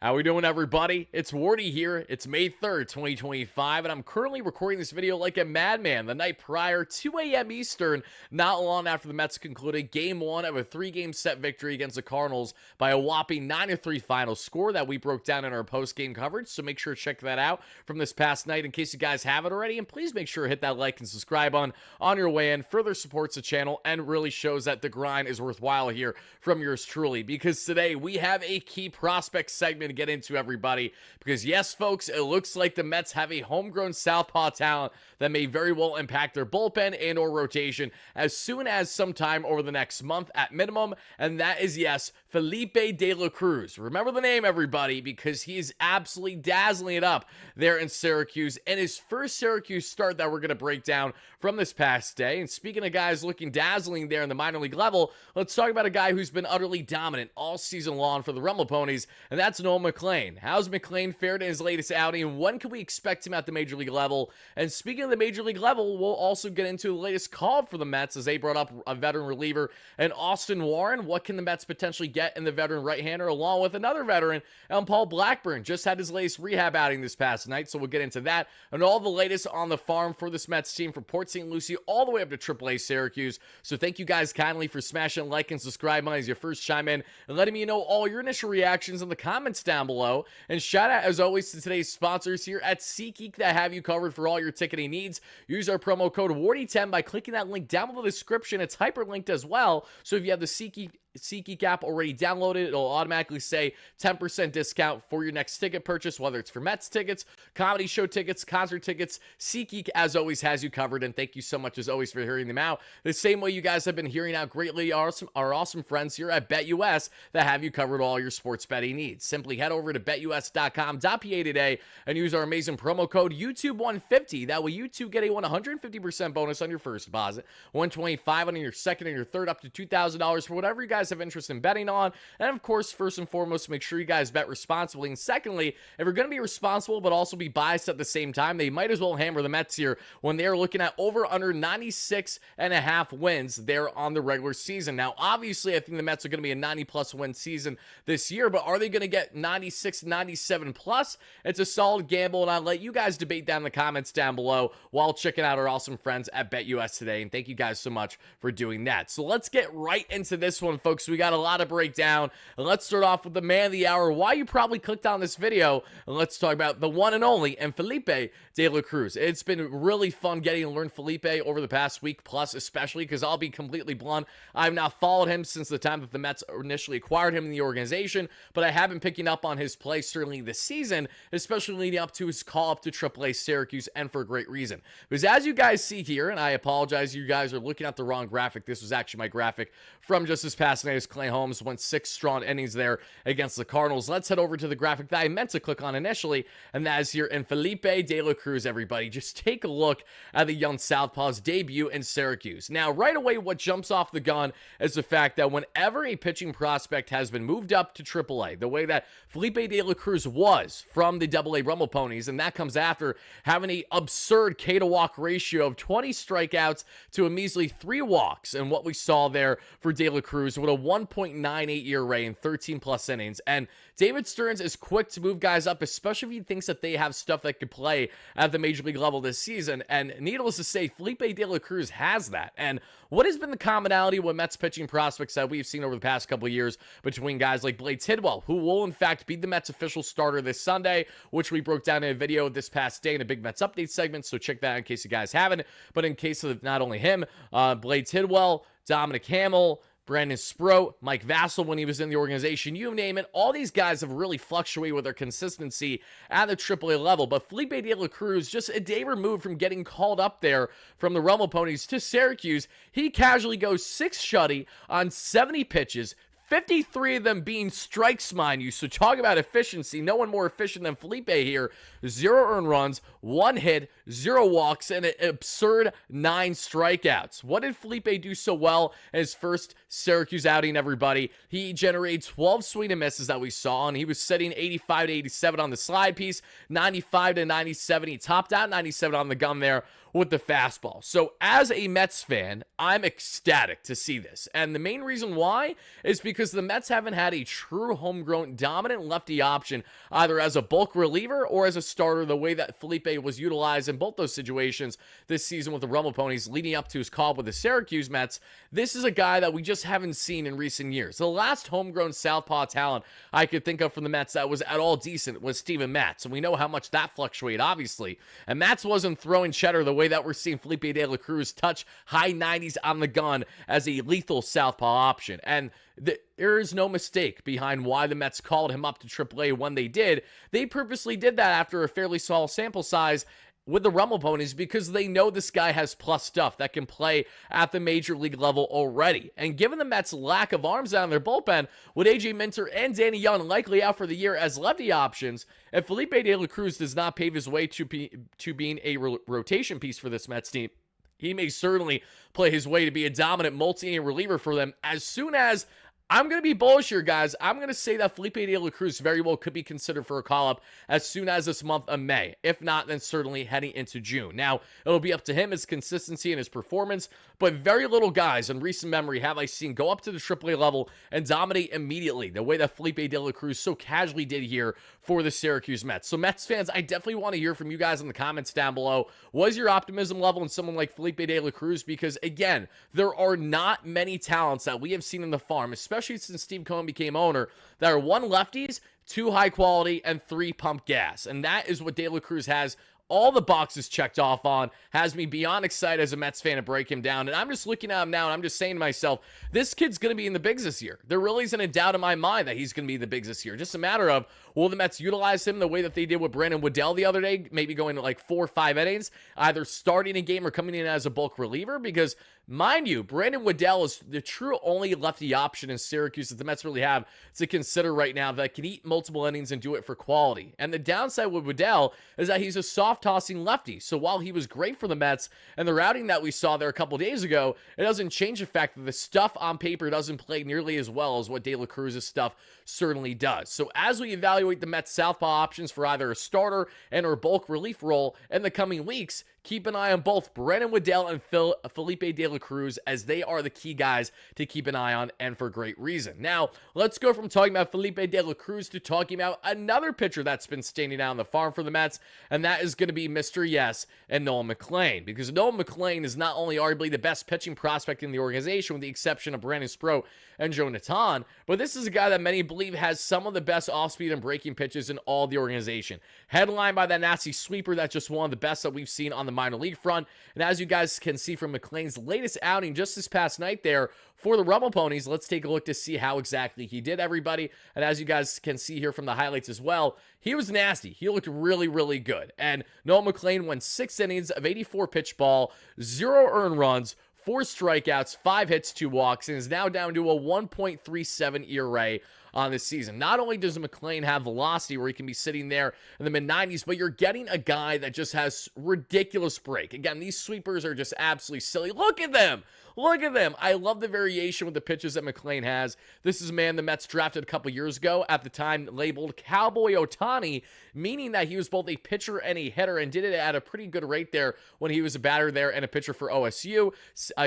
How we doing, everybody? It's Wardy here. It's May 3rd, 2025, and I'm currently recording this video like a madman the night prior, 2 a.m. Eastern, not long after the Mets concluded Game 1 of a 3-game set victory against the Cardinals by a whopping 9-3 final score that we broke down in our post-game coverage, so make sure to check that out from this past night in case you guys haven't already, and please make sure to hit that like and subscribe on your way in. Further supports the channel and really shows that the grind is worthwhile here from yours truly, because today we have a key prospect segment to get into, everybody, because yes, folks, it looks like the Mets have a homegrown southpaw talent that may very well impact their bullpen and or rotation as soon as sometime over the next month at minimum, and that is, yes, Felipe De La Cruz. Remember the name, everybody, because he is absolutely dazzling it up there in Syracuse in his first Syracuse start that we're going to break down from this past day. And speaking of guys looking dazzling there in the minor league level, let's talk about a guy who's been utterly dominant all season long for the Rumble Ponies, and that's Noah McLain. How's McLain fared in his latest outing, and when can we expect him at the major league level? And speaking of the major league level, we'll also get into the latest call for the Mets as they brought up a veteran reliever and Austin Warren. What can the Mets potentially get in the veteran right-hander along with another veteran, Paul Blackburn? Just had his latest rehab outing this past night, so we'll get into that and all the latest on the farm for this Mets team from Port St. Lucie all the way up to AAA Syracuse. So thank you guys kindly for smashing like and subscribe as your first chime in and letting me know all your initial reactions in the comments down below. And shout out as always to today's sponsors here at SeatGeek that have you covered for all your ticketing needs. Use our promo code WARDY10 by clicking that link down below the description. It's hyperlinked as well, so if you have the SeatGeek app already downloaded, it'll automatically say 10% discount for your next ticket purchase, whether it's for Mets tickets, comedy show tickets, concert tickets. SeatGeek, as always, has you covered, and thank you so much, as always, for hearing them out. The same way you guys have been hearing out greatly are our awesome friends here at BetUS that have you covered all your sports betting needs. Simply head over to betus.com.pa today and use our amazing promo code YouTube150. That way, you too get a 150% bonus on your first deposit, 125 on your second and your third, up to $2,000 for whatever you guys have interest in betting on. And of course, first and foremost, make sure you guys bet responsibly. And secondly, if you're going to be responsible but also be biased at the same time, they might as well hammer the Mets here when they're looking at over under 96.5 wins there on the regular season. Now, obviously, I think the Mets are going to be a 90+ win season this year, but are they going to get 96, 97 plus? It's a solid gamble, and I'll let you guys debate down in the comments down below while checking out our awesome friends at BetUS today. And thank you guys so much for doing that. So let's get right into this one, folks. We got a lot to break down. And let's start off with the man of the hour, why you probably clicked on this video, and let's talk about the one and only and Felipe De La Cruz. It's been really fun getting to learn Felipe over the past week plus, especially because I'll be completely blunt, I've now followed him since the time that the Mets initially acquired him in the organization, but I have been picking up on his play certainly this season, especially leading up to his call up to AAA Syracuse, and for a great reason. Because as you guys see here, and I apologize, you guys are looking at the wrong graphic. This was actually my graphic from just this past night as Clay Holmes went 6 strong innings there against the Cardinals. Let's head over to the graphic that I meant to click on initially, and that is here in Felipe De La Cruz, everybody. Just take a look at the young southpaw's debut in Syracuse. Now, right away, what jumps off the gun is the fact that whenever a pitching prospect has been moved up to AAA, the way that Felipe De La Cruz was from the AA Rumble Ponies, and that comes after having an absurd K-to-walk ratio of 20 strikeouts to a measly 3 walks, and what we saw there for De La Cruz with a 1.98 ERA in 13 plus innings. And David Stearns is quick to move guys up, especially if he thinks that they have stuff that could play at the major league level this season. And needless to say, Felipe De La Cruz has that. And what has been the commonality with Mets pitching prospects that we've seen over the past couple of years between guys like Blade Tidwell, who will in fact be the Mets official starter this Sunday, which we broke down in a video this past day in a Big Mets update segment, so check that out in case you guys haven't. But in case of not only him, Blade Tidwell, Dominic Hamill, Brandon Sproat, Mike Vassell when he was in the organization, you name it, all these guys have really fluctuated with their consistency at the AAA level. But Felipe De La Cruz, just a day removed from getting called up there from the Rumble Ponies to Syracuse, he casually goes 6 shutty on 70 pitches, 53 of them being strikes, mind you. So talk about efficiency. No one more efficient than Felipe here. 0 earned runs, 1 hit, 0 walks, and an absurd 9 strikeouts. What did Felipe do so well in his first Syracuse outing, everybody? He generated 12 swing and misses that we saw, and he was setting 85 to 87 on the slide piece, 95 to 97. He topped out 97 on the gun there with the fastball. So as a Mets fan, I'm ecstatic to see this. And the main reason why is because the Mets haven't had a true homegrown dominant lefty option, either as a bulk reliever or as a starter, the way that Felipe was utilized in both those situations this season with the Rumble Ponies leading up to his call with the Syracuse Mets. This is a guy that we just haven't seen in recent years. The last homegrown southpaw talent I could think of from the Mets that was at all decent was Steven Matz. And we know how much that fluctuated, obviously. And Matz wasn't throwing cheddar the way that we're seeing Felipe De La Cruz touch high 90s on the gun as a lethal southpaw option. And there is no mistake behind why the Mets called him up to AAA when they did. They purposely did that after a fairly small sample size with the Rumble Ponies because they know this guy has plus stuff that can play at the major league level already. And given the Mets' lack of arms out in their bullpen, with AJ Minter and Danny Young likely out for the year as lefty options, if Felipe De La Cruz does not pave his way to being a rotation piece for this Mets team, he may certainly play his way to be a dominant multi-inning reliever for them as soon as I'm going to be bullish here, guys. I'm going to say that Felipe De La Cruz very well could be considered for a call-up as soon as this month of May. If not, then certainly heading into June. Now, it'll be up to him, his consistency and his performance, but very little guys in recent memory have I seen go up to the AAA level and dominate immediately the way that Felipe De La Cruz so casually did here for the Syracuse Mets. So Mets fans, I definitely want to hear from you guys in the comments down below. Was your optimism level in someone like Felipe De La Cruz? Because again, there are not many talents that we have seen in the farm, especially since Steve Cohen became owner, that are 1 lefties, 2 high quality, and 3 pump gas. And that is what De La Cruz has all the boxes checked off on, has me beyond excited as a Mets fan to break him down. And I'm just looking at him now and I'm just saying to myself, this kid's going to be in the bigs this year. There really isn't a doubt in my mind that he's going to be in the bigs this year. Just a matter of, will the Mets utilize him the way that they did with Brandon Waddell the other day, maybe going to like 4 or 5 innings, either starting a game or coming in as a bulk reliever? Because mind you, Brandon Waddell is the true only lefty option in Syracuse that the Mets really have to consider right now that can eat multiple innings and do it for quality. And the downside with Waddell is that he's a soft tossing lefty. So while he was great for the Mets and the routing that we saw there a couple days ago, it doesn't change the fact that the stuff on paper doesn't play nearly as well as what De La Cruz's stuff certainly does. So as we evaluate the Mets southpaw options for either a starter and or bulk relief role in the coming weeks, keep an eye on both Brandon Waddell and Felipe De La Cruz, as they are the key guys to keep an eye on, and for great reason. Now, let's go from talking about Felipe De La Cruz to talking about another pitcher that's been standing out on the farm for the Mets, and that is going to be Mr. Yes and Nolan McLain, because Nolan McLain is not only arguably the best pitching prospect in the organization, with the exception of Brandon Sproat and Joe Nathan, but this is a guy that many believe has some of the best off-speed and breaking pitches in all the organization. Headlined by that nasty sweeper that's just one of the best that we've seen on the minor league front. And as you guys can see from McLain's latest outing just this past night there for the Rumble Ponies, let's take a look to see how exactly he did, everybody. And as you guys can see here from the highlights as well, he was nasty. He looked really, really good. And Nolan McLain went 6 innings of 84 pitch ball, 0 earned runs, 4 strikeouts, 5 hits, 2 walks, and is now down to a 1.37 ERA on this season. Not only does McLain have velocity where he can be sitting there in the mid-90s, but you're getting a guy that just has ridiculous break. Again, these sweepers are just absolutely silly. Look at them. Look at them. I love the variation with the pitches that McLain has. This is a man the Mets drafted a couple years ago, at the time labeled Cowboy Ohtani, meaning that he was both a pitcher and a hitter, and did it at a pretty good rate there when he was a batter there and a pitcher for OSU.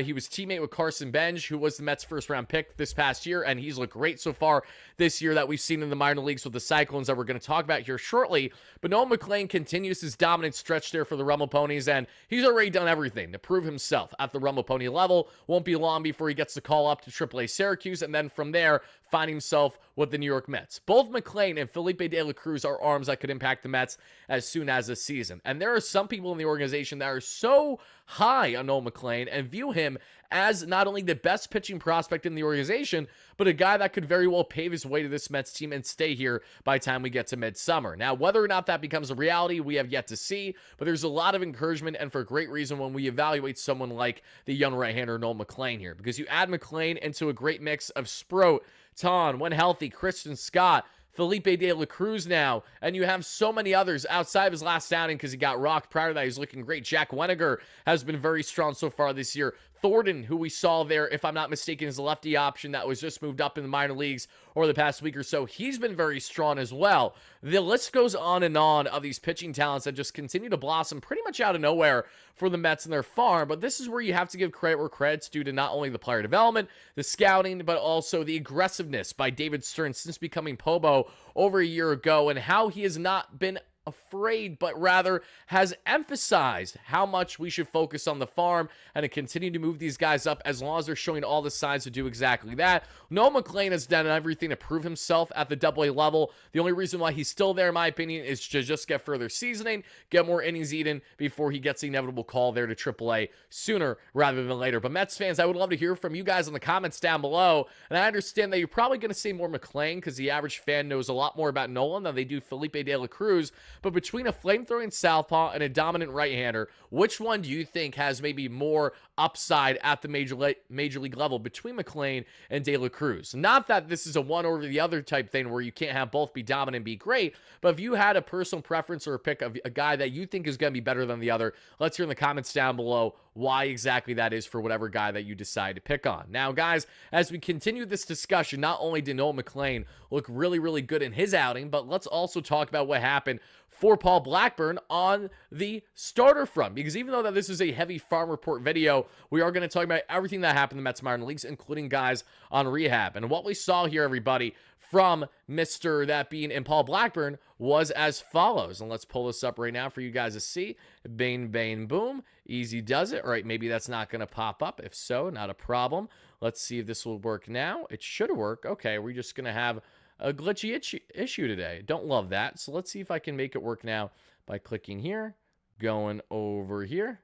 He was teammate with Carson Benj, who was the Mets' first-round pick this past year, and he's looked great so far this year that we've seen in the minor leagues with the Cyclones that we're going to talk about here shortly. But Nolan McLain continues his dominant stretch there for the Rumble Ponies, and he's already done everything to prove himself at the Rumble Pony level. Won't be long before he gets the call up to AAA Syracuse, and then from there, find himself with the New York Mets. Both McLain and Felipe De La Cruz are arms that could impact the Mets as soon as this season. And there are some people in the organization that are so high on Nolan McLain and view him as not only the best pitching prospect in the organization, but a guy that could very well pave his way to this Mets team and stay here by the time we get to midsummer. Now, whether or not that becomes a reality, we have yet to see, but there's a lot of encouragement, and for a great reason, when we evaluate someone like the young right-hander Nolan McLain here, because you add McLain into a great mix of Sproat, Ton, when healthy, Christian Scott, Felipe De La Cruz now, and you have so many others outside of his last outing because he got rocked. Prior to that, he's looking great. Jack Weniger has been very strong so far this year. Thornton, who we saw there, if I'm not mistaken, is a lefty option that was just moved up in the minor leagues over the past week or so. He's been very strong as well. The list goes on and on of these pitching talents that just continue to blossom pretty much out of nowhere for the Mets and their farm. But this is where you have to give credit where credit's due to not only the player development, the scouting, but also the aggressiveness by David Stern since becoming Pobo over a year ago, and how he has not been afraid, but rather has emphasized how much we should focus on the farm and to continue to move these guys up as long as they're showing all the signs to do exactly that. Noah McLain has done everything to prove himself at the AA level. The only reason why he's still there, in my opinion, is to just get further seasoning, get more innings eaten before he gets the inevitable call there to AAA sooner rather than later. But Mets fans, I would love to hear from you guys in the comments down below. And I understand that you're probably going to say more McLain because the average fan knows a lot more about Nolan than they do Felipe De La Cruz. But between a flame-throwing southpaw and a dominant right-hander, which one do you think has maybe more upside at the major league level between McLain and De La Cruz? Not that this is a one over the other type thing where you can't have both be dominant and be great, but if you had a personal preference or a pick of a guy that you think is going to be better than the other, let's hear in the comments down below why exactly that is for whatever guy that you decide to pick on. Now, guys, as we continue this discussion, not only did Noah McLain look really, really good in his outing, but let's also talk about what happened for Paul Blackburn on the starter front, because even though that this is a heavy farm report video, we are going to talk about everything that happened in the Mets minor leagues, including guys on rehab. And what we saw here, everybody, from Mr. that being in Paul Blackburn was as follows. And let's pull this up right now for you guys to see. Bang, bang, boom. Easy does it. All right, maybe that's not going to pop up. If so, not a problem. Let's see if this will work now. It should work. Okay, we're just going to have a glitchy issue today. Don't love that. So let's see if I can make it work now by clicking here, going over here.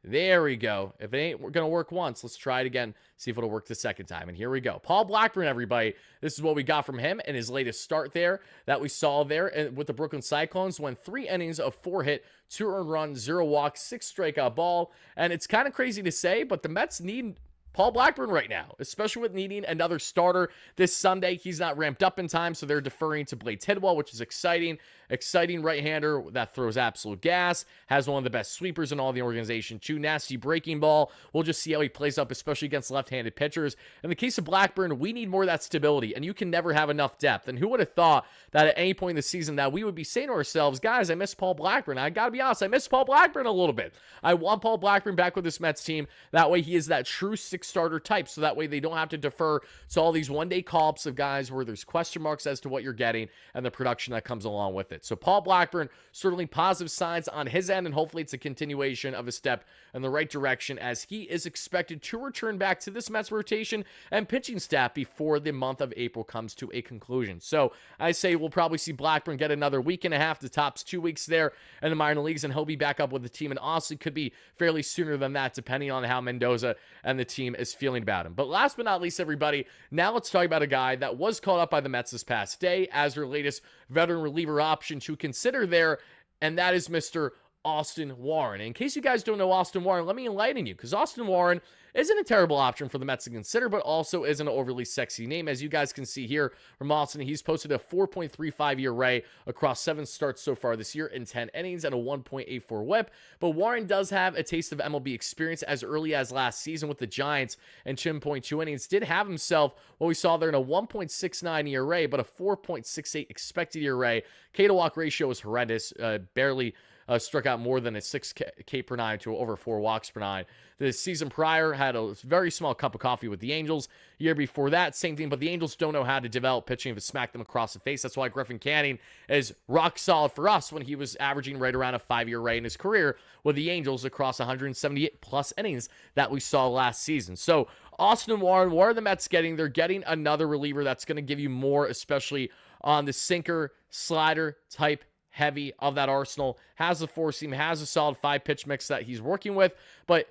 There we go. If it ain't going to work once, let's try it again, see if it'll work the second time. And here we go. Paul Blackburn, everybody. This is what we got from him in his latest start there that we saw there with the Brooklyn Cyclones. Went 3 innings of 4 hit, 2 earned runs, 0 walks, 6 strikeout ball. And it's kind of crazy to say, but the Mets need Paul Blackburn right now, especially with needing another starter this Sunday. He's not ramped up in time, so they're deferring to Blade Tidwell, which is exciting. Exciting right-hander that throws absolute gas, has one of the best sweepers in all the organization, too. Nasty breaking ball. We'll just see how he plays up, especially against left-handed pitchers. In the case of Blackburn, we need more of that stability, and you can never have enough depth. And who would have thought that at any point in the season that we would be saying to ourselves, guys, I miss Paul Blackburn. I got to be honest, I miss Paul Blackburn a little bit. I want Paul Blackburn back with this Mets team. That way he is that true six-starter type, so that way they don't have to defer to all these one-day call-ups of guys where there's question marks as to what you're getting and the production that comes along with it. So Paul Blackburn, certainly positive signs on his end, and hopefully it's a continuation of a step in the right direction as he is expected to return back to this Mets rotation and pitching staff before the month of April comes to a conclusion. So I say we'll probably see Blackburn get another week and a half, the tops 2 weeks there in the minor leagues, and he'll be back up with the team, and honestly could be fairly sooner than that depending on how Mendoza and the team is feeling about him. But last but not least, everybody, now let's talk about a guy that was called up by the Mets this past day as their latest veteran reliever option to consider there, and that is Mr. Austin Warren. And in case you guys don't know Austin Warren, let me enlighten you, because Austin Warren isn't a terrible option for the Mets to consider, but also isn't an overly sexy name. As you guys can see here from Austin, he's posted a 4.35 ERA across 7 starts so far this year in 10 innings and a 1.84 whip. But Warren does have a taste of MLB experience as early as last season with the Giants, and 10.2 innings. Did have himself what we saw there in a 1.69 ERA, but a 4.68 expected ERA. K to walk ratio was horrendous, barely struck out more than a 6 K per 9 to over 4 walks per 9. The season prior had a very small cup of coffee with the Angels. Year before that, same thing, but the Angels don't know how to develop pitching if it smacked them across the face. That's why Griffin Canning is rock solid for us when he was averaging right around a 5-year ERA in his career with the Angels across 178 plus innings that we saw last season. So Austin Warren, what are the Mets getting? They're getting another reliever that's going to give you more, especially on the sinker, slider type heavy of that arsenal. Has a 4-seam, has a solid 5-pitch mix that he's working with. But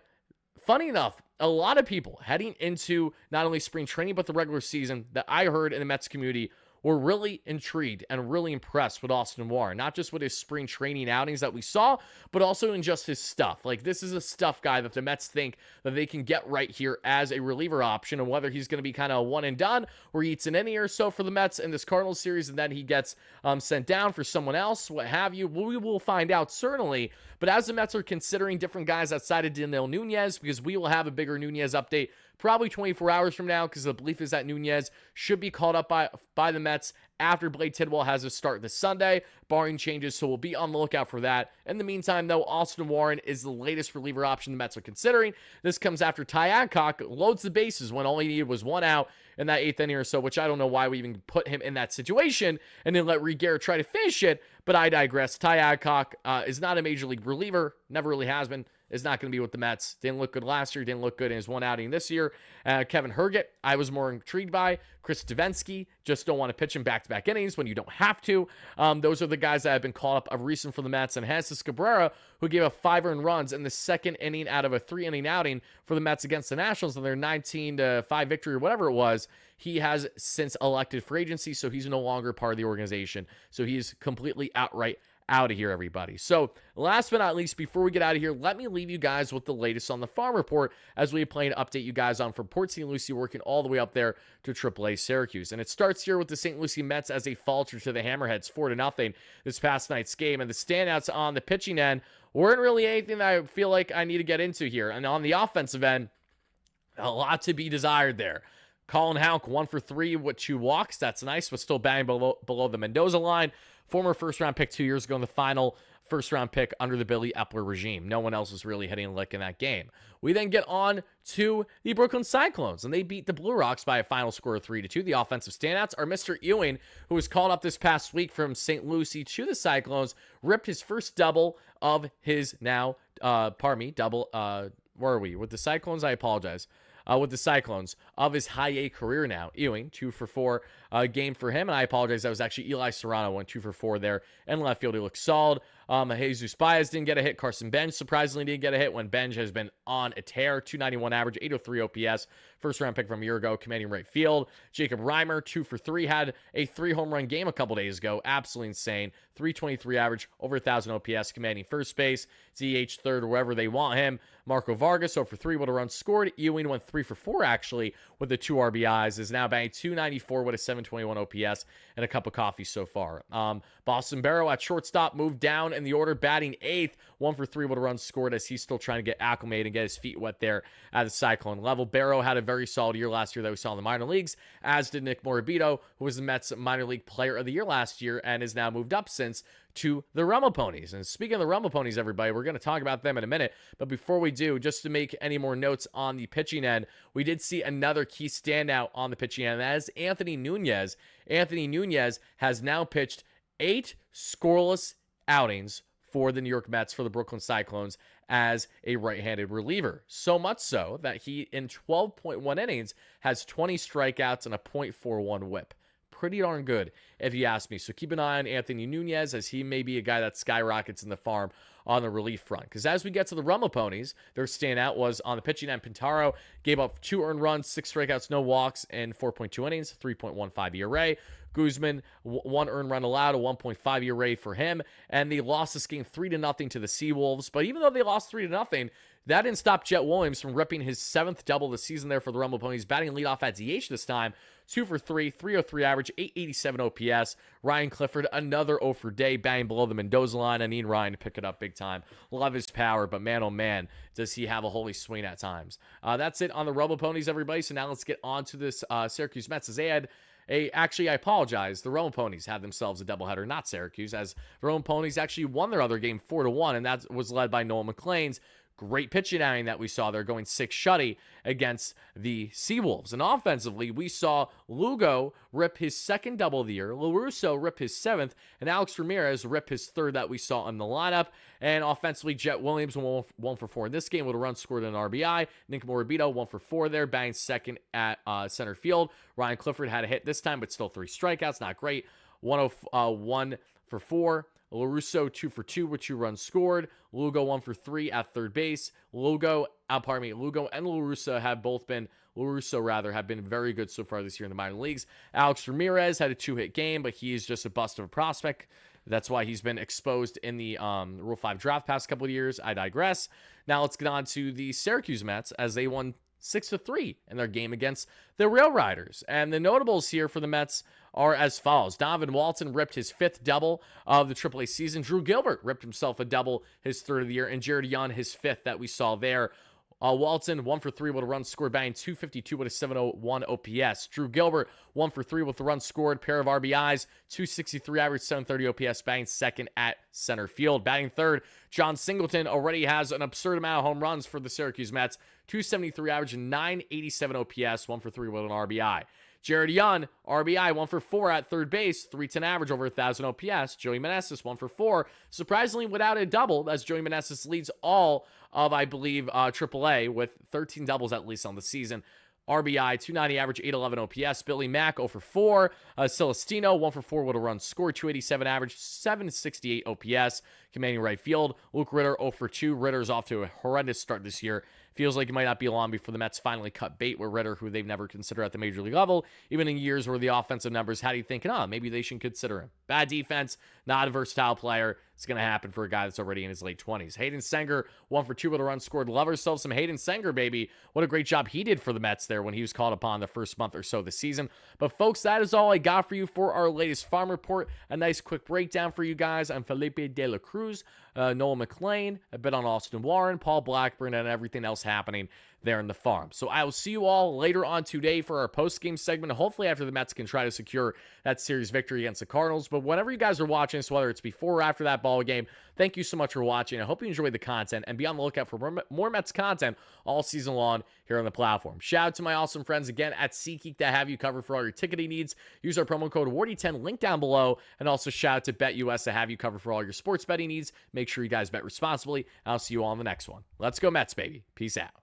funny enough, a lot of people heading into not only spring training but the regular season that I heard in the Mets community we're really intrigued and really impressed with Austin Warren, not just with his spring training outings that we saw, but also in just his stuff. Like, this is a stuff guy that the Mets think that they can get right here as a reliever option, and whether he's going to be kind of a one and done where he eats an inning or so for the Mets in this Cardinals series and then he gets sent down for someone else, what have you, we will find out certainly. But as the Mets are considering different guys outside of Daniel Nunez, because we will have a bigger Nunez update probably 24 hours from now, because the belief is that Nunez should be called up by the Mets after Blake Tidwell has a start this Sunday, barring changes, so we'll be on the lookout for that. In the meantime, though, Austin Warren is the latest reliever option the Mets are considering. This comes after Ty Adcock loads the bases when all he needed was one out in that 8th inning or so, which I don't know why we even put him in that situation, and then let Reed Garrett try to finish it, but I digress. Ty Adcock is not a major league reliever, never really has been. Is not going to be with the Mets. Didn't look good last year. Didn't look good in his one outing this year. Kevin Herget, I was more intrigued by. Chris Davinsky, just don't want to pitch him back-to-back innings when you don't have to. Those are the guys that have been called up of recent for the Mets. And Jesus Cabrera, who gave up 5 earned runs in the 2nd inning out of a 3-inning outing for the Mets against the Nationals in their 19-5 victory or whatever it was. He has since elected free agency, so he's no longer part of the organization. So he's completely outright out of here, everybody. So last but not least, before we get out of here, let me leave you guys with the latest on the farm report as we plan to update you guys on from Port St. Lucie working all the way up there to AAA Syracuse. And it starts here with the St. Lucie Mets as they falter to the Hammerheads 4-0 this past night's game. And the standouts on the pitching end weren't really anything that I feel like I need to get into here. And on the offensive end, a lot to be desired there. Colin Houck, 1 for 3 with 2 walks. That's nice, but still bang below the Mendoza line. Former first-round pick 2 years ago in the final first-round pick under the Billy Epler regime. No one else was really hitting a lick in that game. We then get on to the Brooklyn Cyclones, and they beat the Blue Rocks by a final score of 3-2. The offensive standouts are Mr. Ewing, who was called up this past week from St. Lucie to the Cyclones, ripped his first double of his now, double, where are we? With the Cyclones, I apologize. With the Cyclones of his high A career now. Ewing, 2 for 4 game for him. And I apologize, that was actually Eli Serrano, went 2 for 4 there in left field. He looked solid. Jesus Baez didn't get a hit. Carson Bench surprisingly didn't get a hit when Bench has been on a tear. 291 average, 803 OPS. First round pick from a year ago, commanding right field. Jacob Reimer, 2 for 3, had a 3 home run game a couple days ago. Absolutely insane. 323 average, over 1,000 OPS, commanding first base. DH third, wherever they want him. Marco Vargas, 0 for 3 with a run scored. Ewing went 3 for 4 actually with the 2 RBIs. Is now batting 294 with a 721 OPS and a cup of coffee so far. Boston Barrow at shortstop moved down in the order, batting 8th. 1 for 3 with a run scored as he's still trying to get acclimated and get his feet wet there at the Cyclone level. Barrow had a very solid year last year that we saw in the minor leagues, as did Nick Morabito, who was the Mets minor league player of the year last year and has now moved up since to the Rumble Ponies. And speaking of the Rumble Ponies, everybody, we're going to talk about them in a minute. But before we do, just to make any more notes on the pitching end, we did see another key standout on the pitching end, and that is Anthony Nunez. Anthony Nunez has now pitched 8 scoreless outings for the New York Mets for the Brooklyn Cyclones as a right-handed reliever. So much so that he, in 12.1 innings, has 20 strikeouts and a .41 whip. Pretty darn good, if you ask me. So keep an eye on Anthony Nunez, as he may be a guy that skyrockets in the farm on the relief front. Because as we get to the Rumble Ponies, their standout was on the pitching end. Pintaro gave up 2 earned runs, 6 strikeouts, no walks in 4.2 innings, 3.15 ERA. Guzman, 1 earned run allowed, a 1.5 ERA for him. And they lost this game 3-0 to the Seawolves. But even though they lost 3-0, that didn't stop Jet Williams from ripping his 7th double this season there for the Rumble Ponies, batting leadoff at DH this time. 2 for 3, 303 average, 887 OPS. Ryan Clifford, another 0 for day, bang below the Mendoza line. I need Ryan to pick it up big time. Love his power, but man, oh man, does he have a holy swing at times. That's it on the Rumble Ponies, everybody. So now let's get on to this Syracuse Mets, as they had actually, I apologize. The Rome Ponies had themselves a doubleheader, not Syracuse, as the Rome Ponies actually won their other game 4-1, and that was led by Noel McLean's great pitching outing that we saw there, going 6 shutty against the Seawolves. And offensively, we saw Lugo rip his 2nd double of the year, LaRusso rip his 7th, and Alex Ramirez rip his 3rd that we saw in the lineup. And offensively, Jet Williams 1 for 4 in this game with a run scored and an RBI. Nick Morabito 1 for 4 there, banged 2nd at center field. Ryan Clifford had a hit this time, but still 3 strikeouts, not great. 1 for 4. LaRusso 2 for 2 with 2 runs scored. Lugo 1 for 3 at third base. Lugo and LaRusso have both been have been very good so far this year in the minor leagues. Alex Ramirez had a 2-hit game, but he is just a bust of a prospect. That's why he's been exposed in the Rule 5 draft past couple of years. I digress. Now let's get on to the Syracuse Mets as they won 6-3 in their game against the Rail Riders. And the notables here for the Mets are as follows. Donovan Walton ripped his 5th double of the AAA season. Drew Gilbert ripped himself a double, his 3rd of the year. And Jared Young, his 5th that we saw there. Walton, 1 for 3 with a run scored, batting .252 with a .701 OPS. Drew Gilbert, 1 for 3 with the run scored, pair of RBIs, .263 average, .730 OPS, batting second at center field. Batting third, John Singleton already has an absurd amount of home runs for the Syracuse Mets, .273 average, and .987 OPS, 1 for 3 with an RBI. Jared Young, RBI, 1 for 4 at third base, .310 average, over 1,000 OPS. Joey Meneses, 1 for 4, surprisingly without a double, as Joey Meneses leads all of, I believe, AAA with 13 doubles at least on the season. RBI, .290 average, .811 OPS. Billy Mack, 0 for 4. Celestino, 1 for 4 with a run scored, .287 average, .768 OPS. Commanding right field. Luke Ritter, 0 for 2. Ritter's off to a horrendous start this year. Feels like it might not be long before the Mets finally cut bait with Ritter, who they've never considered at the major league level, even in years where the offensive numbers had you thinking, maybe they should consider him. Bad defense, not a versatile player. It's going to happen for a guy that's already in his late 20s. Hayden Senger, 1 for 2 with a run scored. Love ourselves some Hayden Senger, baby. What a great job he did for the Mets there when he was called upon the first month or so of the season. But folks, that is all I got for you for our latest farm report. A nice quick breakdown for you guys on Felipe De La Cruz, Noah McLean, a bit on Austin Warren, Paul Blackburn, and everything else happening there in the farm. So I will see you all later on today for our post-game segment, hopefully after the Mets can try to secure that series victory against the Cardinals. But whenever you guys are watching this, whether it's before or after that ball game, thank you so much for watching. I hope you enjoyed the content, and be on the lookout for more Mets content all season long here on the platform. Shout out to my awesome friends again at SeatGeek that have you covered for all your ticketing needs. Use our promo code WARDY10, link down below, and also shout out to BetUS to have you covered for all your sports betting needs. Make sure you guys bet responsibly. I'll see you all in the next one. Let's go Mets, baby. Peace out.